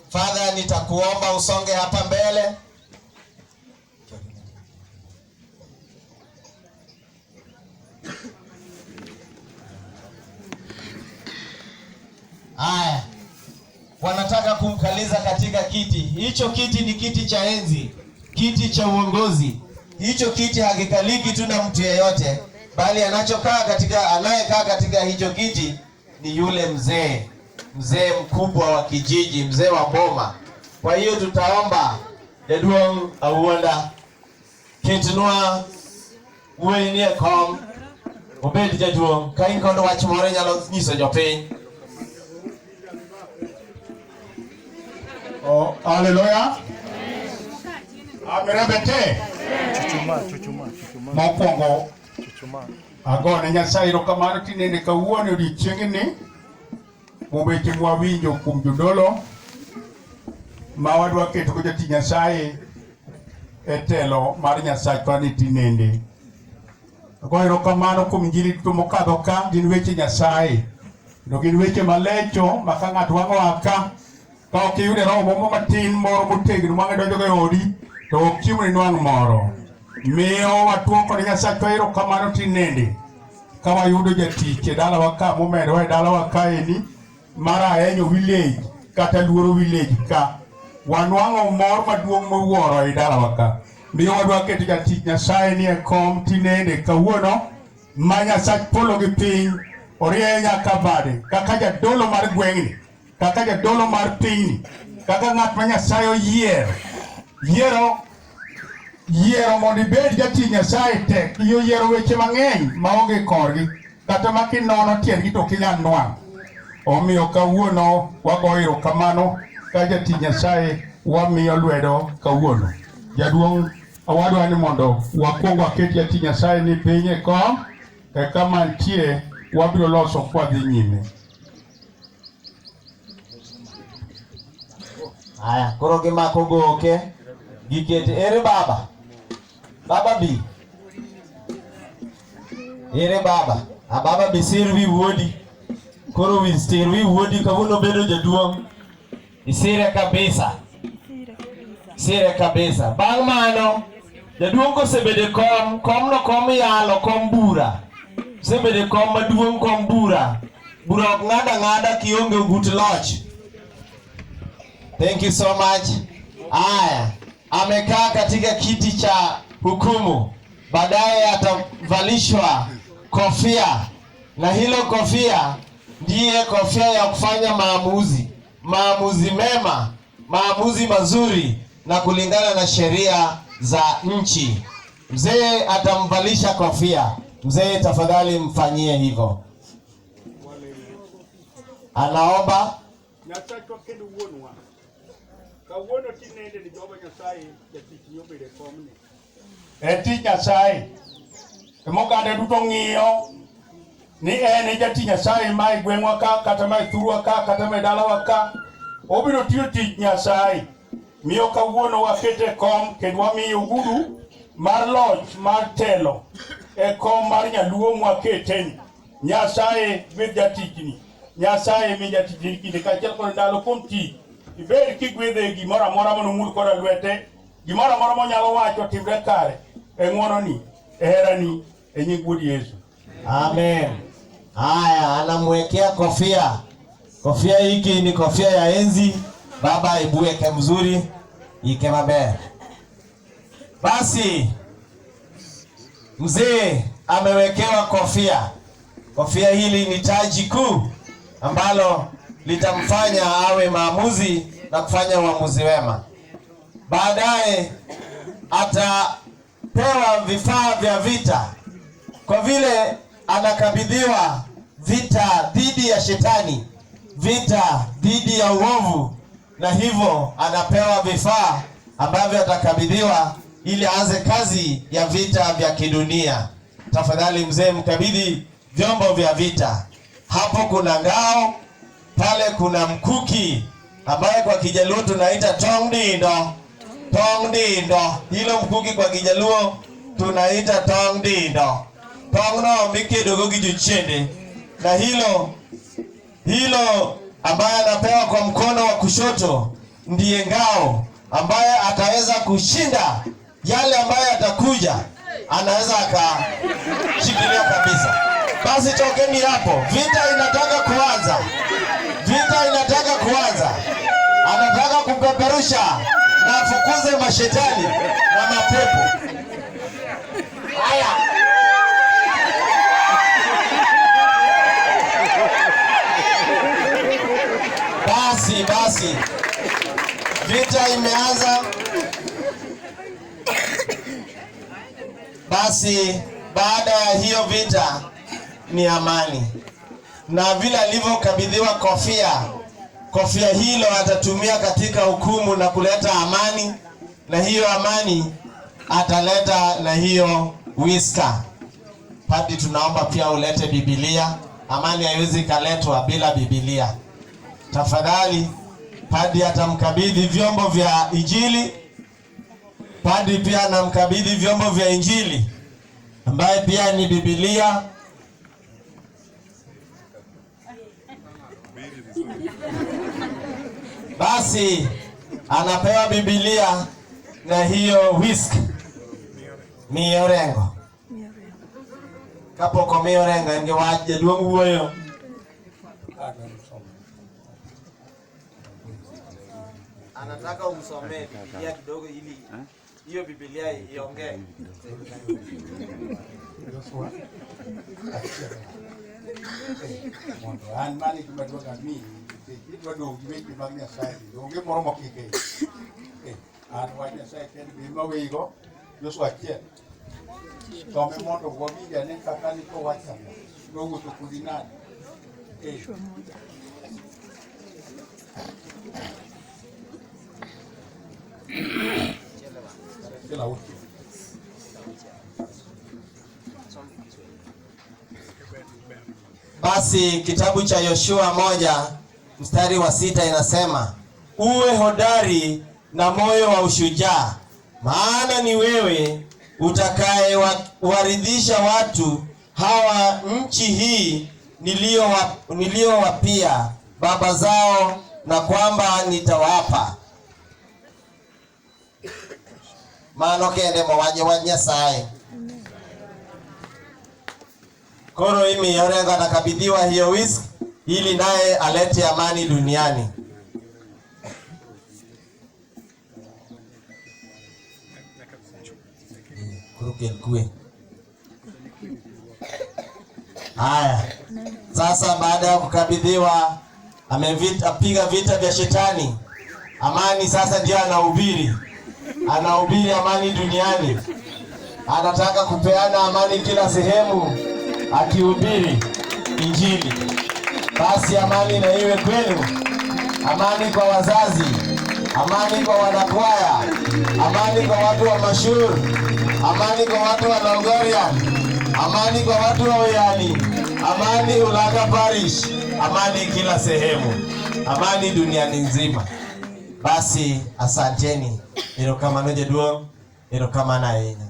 Father, nitakuomba usonge hapa mbele. Haya, wanataka kumkaliza katika kiti. Hicho kiti ni kiti cha enzi, kiti cha uongozi. Hicho kiti hakikaliki tu na mtu yeyote, bali anayekaa katika hicho kiti ni yule mzee mkubwa wa kijiji, mzee wa boma. Kwa hiyo tutaomba Jaduong Awuonda Kintunua uwenie kom obed Jaduong ka in kodo wach moro nyalo nyiso jopiny. Oh, haleluya. Amerabete. Chuchuma. Mokwongo. Agone Nyasaye erokamano tinende kawuono odiochiengni mobeche mwawinjo kuom jodolo ma wadwa keto ko jatich Nyasaye e telo mar Nyasachwa ni tinende. Ago erokamano kuom injili duto mokadho ka, gin weche Nyasaye kendo gin weche malecho ma ka ng'ato wang'o ka ok iyude roho moro matin moro motegno mwang'e donjo e odi to ok chiemo ni nwang' moro. Miyo watuo kod Nyasachwa erokamano tinende ka wayudo jatich e dalawa ka momedowa e dalawa kaeni mar ahenyo village kata luoro village ka. Wanwang'o mor maduong' mowuoro e dalawa ka. Miyo wadwa keto jatich Nyasaye ni e kom tinende kawuono ma Nyasach polo gi piny orie nyaka bade kaka jadolo mar gweng'ni, kaka jadolo mar pinyni, kaka ng'at ma Nyasaye oyiero mondo ibed jatich Nyasaye tek. Yiero weche mang'eny maonge korgi kata ma kinono tiendgi to kinyal nwang'. Omiyo kawuono wagoyo erokamano ka jatich Nyasaye wamiyo lwedo kawuono. Jaduong' wadwa ni mondo wakwong waket jatich Nyasaye ni piny e kom, eka mantie wabiro loso kwadhi nyime. Haya, koro gimako goke gikete. Ere baba bi ere baba baba bi sirvi wuodi. Koro wi sirvi wuodi kawuono bedo jaduong'. Isire kabisa. Bang' mano jaduong' kosebede kom yalo, kom bura. Sebede kom maduong', kom bura ok ng'ada kionge ogut loch. Thank you so much. Aya, amekaa katika kiti cha hukumu. Baadaye atavalishwa kofia, na hilo kofia ndiye kofia ya kufanya maamuzi mema, maamuzi mazuri na kulingana na sheria za nchi. Mzee atamvalisha kofia. Mzee, tafadhali mfanyie hivyo. Anaomba Nyasachwa kendo wuonwa kawuono tinende ni Jehova Nyasaye jatich ni obede komni e tich Nyasaye moganda duto ng'iyo ni en e jatich Nyasaye ma e gweng'wa ka kata ma e thurwa ka kata ma e dalawa ka obiro tiyo tich Nyasaye. Miyo kawuono wakete kom kendo wamiyo ogudu mar loch mar telo e kom mar nyaluo mwaketeni. Nyasaye gwedh jatichni, Nyasaye mi jatichni kinde kachiel kod ndalo kuom tich. Ibed kigwedhe gimoro amora manomul koda lwete, gimoro amora monyalo wacho timre kare e ng'wononi, e herani, e nying Wuod Yesu. Amen. Haya, anamwekea kofia. Kofia hiki ni kofia ya enzi. Baba, ibueke mzuri, ike maber. Basi mzee amewekewa kofia. Kofia hili ni taji kuu ambalo litamfanya awe maamuzi na kufanya uamuzi wema. Baadaye atapewa vifaa vya vita, kwa vile anakabidhiwa vita dhidi ya shetani, vita dhidi ya uovu, na hivyo anapewa vifaa ambavyo atakabidhiwa ili aanze kazi ya vita vya kidunia. Tafadhali mzee, mkabidhi vyombo vya vita. Hapo kuna ngao, pale kuna mkuki ambaye kwa Kijaluo tunaita tong dindo. Hilo mkuki kwa Kijaluo tunaita tong dindo. Tong no mikedogo gi jochiende, na hilo ambaye anapewa kwa mkono wa kushoto ndiye ngao ambaye ataweza kushinda yale ambayo atakuja, anaweza akashikilia kabisa. Basi tokeni hapo, vita inataka kuanza. Vita inataka kuanza. Anataka kupeperusha na afukuze mashetani na mapepo. Haya. Basi. Vita imeanza. Basi baada ya hiyo vita ni amani. Na vile alivyokabidhiwa kofia hilo atatumia katika hukumu na kuleta amani, na hiyo amani ataleta na hiyo whisker. Padri, tunaomba pia ulete Biblia. Amani haiwezi kaletwa bila Biblia. Tafadhali, padri atamkabidhi vyombo vya Injili. Padri pia anamkabidhi vyombo vya Injili ambaye pia ni Biblia. Basi anapewa Biblia na hiyo whisk miorengo. Kapoko miorengo ingewaje duongu huyo. Anataka umsomee Biblia kidogo ili hiyo Biblia iongee. Mani kumadoga mimi kitu ndio kimeki magnia sai ndio moromo kike atwaje sai tena bima wego yoso akie tome moto kwa bija ne kakani to wacha ndio kutukulinani Basi kitabu cha Yoshua 1:6 inasema, uwe hodari na moyo wa ushujaa, maana ni wewe utakayewaridhisha watu hawa nchi hii niliyowapia baba zao, na kwamba nitawapa. Maana kende mwaje wa Nyasaye. Koro imi yorengo atakabidhiwa hiyo whisk ili naye alete amani duniani. Haya. Sasa baada ya kukabidhiwa, amepiga vita vya shetani. Amani sasa ndio anahubiri. Anahubiri amani duniani. Anataka kupeana amani kila sehemu, akihubiri Injili. Basi amani na iwe kwenu. Amani kwa wazazi, amani kwa wanakwaya, amani kwa watu wa Mashur, amani kwa watu wa Longoria, amani kwa watu wa Oyani, amani Ulaga Parish, amani kila sehemu, amani duniani nzima. Basi asanteni. Ero kama noje duo, ero kama na ina.